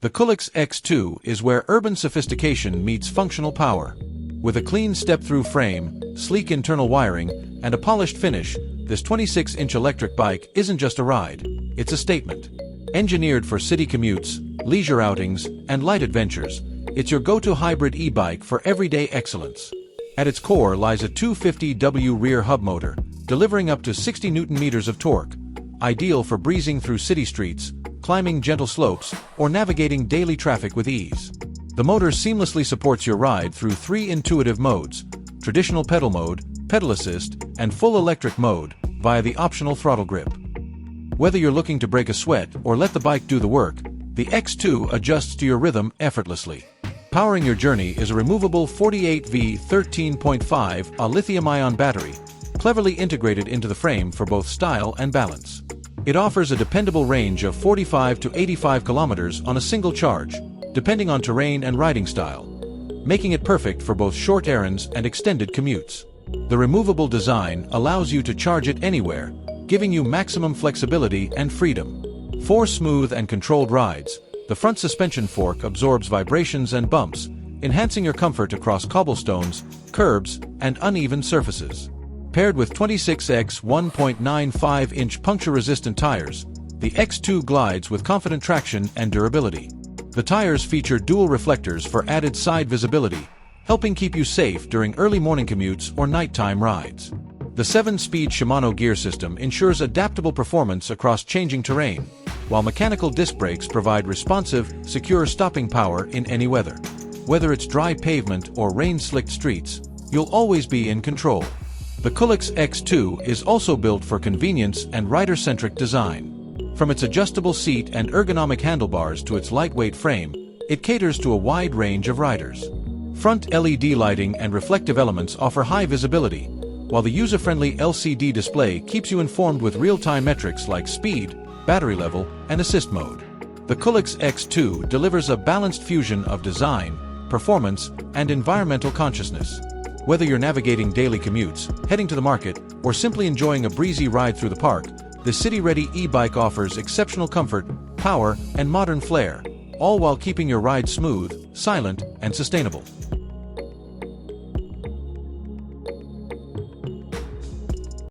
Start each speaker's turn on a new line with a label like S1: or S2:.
S1: The KOOLUX X2 is where urban sophistication meets functional power. With a clean step-through frame, sleek internal wiring, and a polished finish, this 26-inch electric bike isn't just a ride, it's a statement. Engineered for city commutes, leisure outings, and light adventures, it's your go-to hybrid e-bike for everyday excellence. At its core lies a 250W rear hub motor, delivering up to 60 Nm of torque, ideal for breezing through city streets, climbing gentle slopes, or navigating daily traffic with ease. The motor seamlessly supports your ride through 3 intuitive modes: traditional pedal mode, pedal assist, and full electric mode, via the optional throttle grip. Whether you're looking to break a sweat or let the bike do the work, the X2 adjusts to your rhythm effortlessly. Powering your journey is a removable 48V 13.5 lithium-ion battery, cleverly integrated into the frame for both style and balance. It offers a dependable range of 45 to 85 kilometers on a single charge, depending on terrain and riding style, making it perfect for both short errands and extended commutes. The removable design allows you to charge it anywhere, giving you maximum flexibility and freedom. For smooth and controlled rides, the front suspension fork absorbs vibrations and bumps, enhancing your comfort across cobblestones, curbs, and uneven surfaces. Paired with 26x 1.95-inch puncture-resistant tires, the X2 glides with confident traction and durability. The tires feature dual reflectors for added side visibility, helping keep you safe during early morning commutes or nighttime rides. The 7-speed Shimano gear system ensures adaptable performance across changing terrain, while mechanical disc brakes provide responsive, secure stopping power in any weather. Whether it's dry pavement or rain-slicked streets, you'll always be in control. The KOOLUX X2 is also built for convenience and rider-centric design. From its adjustable seat and ergonomic handlebars to its lightweight frame, it caters to a wide range of riders. Front LED lighting and reflective elements offer high visibility, while the user-friendly LCD display keeps you informed with real-time metrics like speed, battery level, and assist mode. The KOOLUX X2 delivers a balanced fusion of design, performance, and environmental consciousness. Whether you're navigating daily commutes, heading to the market, or simply enjoying a breezy ride through the park, the city-ready e-bike offers exceptional comfort, power, and modern flair, all while keeping your ride smooth, silent, and sustainable.